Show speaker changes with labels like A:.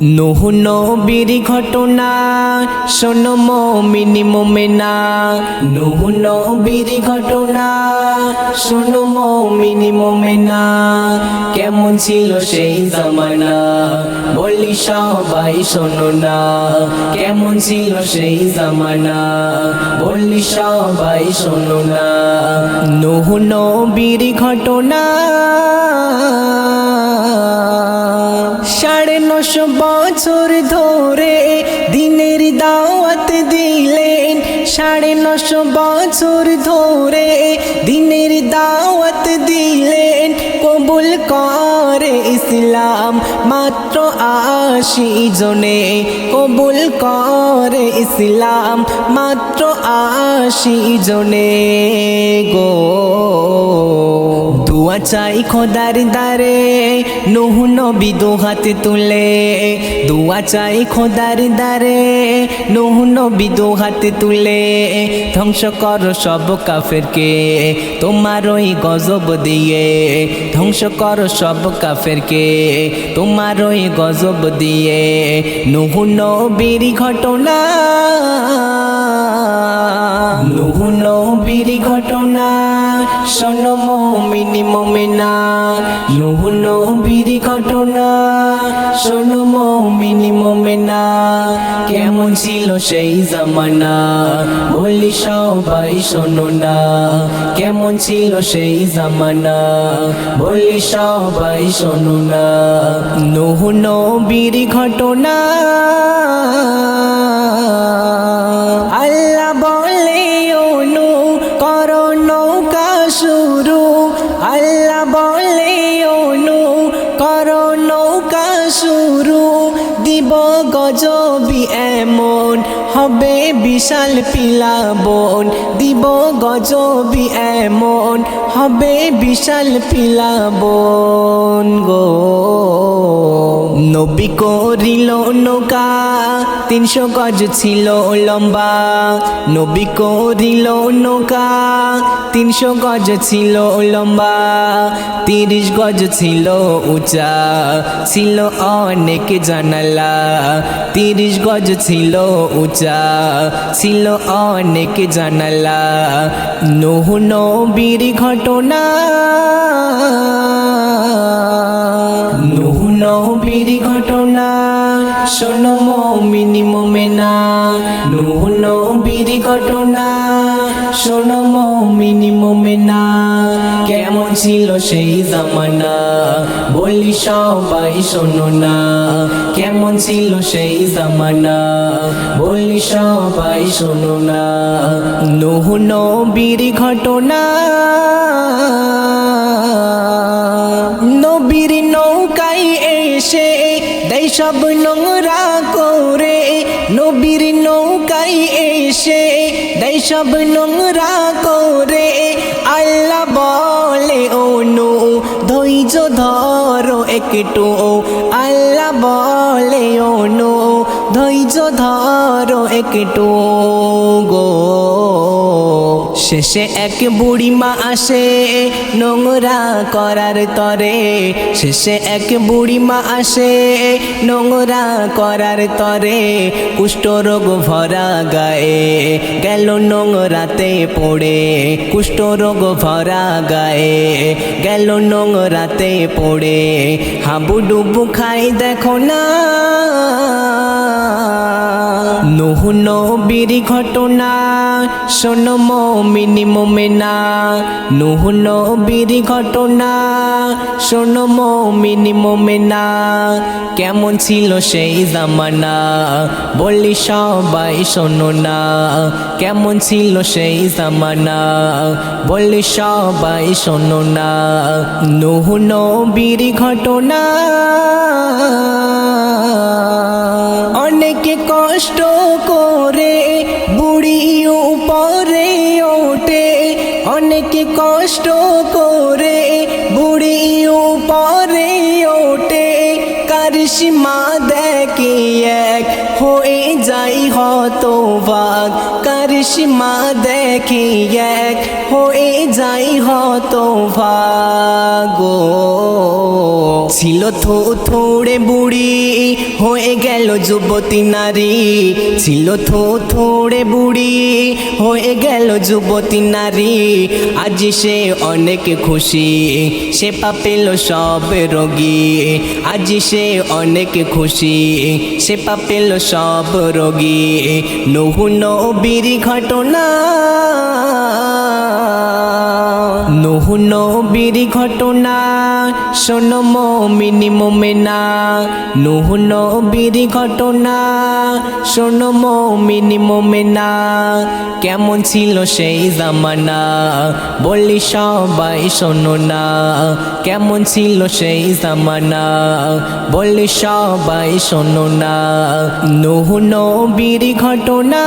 A: নূহ নবীর ঘটনা শোনো মুমিন মুমিনা। নূহ নবীর ঘটনা শোনো মুমিন মুমিনা। কেমন ছিল সেই জামানা বলি সবাই শোনো না। কেমন ছিল সেই জামানা বলি সবাই শোনো না। নূহ নবীর ঘটনা 950 বছর ধরে দিনের দাওয়াত দিলেন। 950 বছর ধরে দিনের দাওয়াত দিলেন। কবুল করে ইসলাম মাত্র 80 জনে। কবুল করে ইসলাম মাত্র 80 জনে গো। দুয়া চাই খোদার দারে নূহ নবী দুহাত তুলে। দুয়া চাই খোদার দারে নূহ নবী দুহাত তুলে। ধ্বংস করো সব কাফেরকে তোমার ওই গজব দিয়ে। ধ্বংস করো সব কাফেরকে তোমার ওই গজব দিয়ে। নূহ নবীর ঘটনা নূহ নবীর ঘটনা শোনো মুমিন মুমিনা। নূহ নবীর ঘটনা শোনো মুমিন মুমিনা। কেমন ছিল সেই জামানা বলি সবাই শোনো না। কেমন ছিল সেই জামানা বলি সবাই শোনো না। নূহ নবীর ঘটনা আল্লাহ বলে ও নূহ করো নৌকা শুরু। আল্লাহ বলে ও নূহ করো নৌকা শুরু। দিব গজবি এমন হবে বিশাল পিলাবন। দিব গজবি এমন হবে বিশাল পিলাবন গো। নবী করিল নৌকা 300 গজ ছিল লম্বা। নবী করিল নৌকা 300 গজ ছিল লম্বা। 30 গজ ছিল উঁচা ছিল অনেক জানালা। 30 গজ ছিল উঁচা ছিল অনেক জানালা। নূহ নবীর ঘটনা নূহ নবীর ঘটনা শোনো মুমিন মুমিনা। নূহ নবীর ঘটনা শোনো মুমিন মুমিনা। কেমন ছিল সেই জামানা বলি সবাই শোনো না। কেমন ছিল সেই জামানা বলি সবাই শোনো না। নূহ নবীর ঘটনা নবীর নৌকায় এসে দেয় সব নোংরা করে। নবীর নৌকায় এসে দেয় সব নোংরা করে। আল্লাহ বলে ও নূহ ধৈর্য ধরো একটু। আল্লাহ বলে ও নূহ ধৈর্য ধরো একটু গো। শেষে এক বুড়িমা আসে নোংরা করার তরে। শেষে এক বুড়িমা আসে নোংরা করার তরে। কুষ্ঠরোগ ভরা গায়ে গেল নোংরাতে পড়ে। কুষ্ঠরোগ ভরা গায়ে গেল নোংরাতে পড়ে। হাবুডুবু খাই দেখো না। নূহ নবীর ঘটনা শোনো মুমিন মুমিনা। নূহ নবীর ঘটনা শোনো মুমিন মুমিনা। কেমন ছিল সেই জামানা বলি সবাই শোনো না। কেমন ছিল সেই জামানা বলি সবাই শোনো না। নূহ নবীর ঘটনা অনেক কষ্ট করে বুড়ি উপরে ওঠে। অনেক কষ্ট করে বুড়ি উপরে ওঠে। কারিশমা দেখে এক হয়ে যাই হতভাগ। সীমা দেখি এক হয়ে যাই হতভাগো। ছিল থোড়ে বুড়ি হয়ে গেল যুবতী নারী, ছিল থোড়ে বুড়ি হয়ে গেল যুবতী নারী। আজ সে অনেক খুশি, সে পেল সব রোগী। আজ সে অনেক খুশি, সে পেল সব রোগী। নূহ নবীর ঘটনা, নূহ নবীর ঘটনা শোনো মুমিন মুমিনা। নূহ নবীর ঘটনা শোনো মুমিন মুমিনা। কেমন ছিল সেই জামানা বলি সবাই শোনো না। কেমন ছিল সেই জামানা বলি সবাই শোনো না। নূহ নবীর ঘটনা।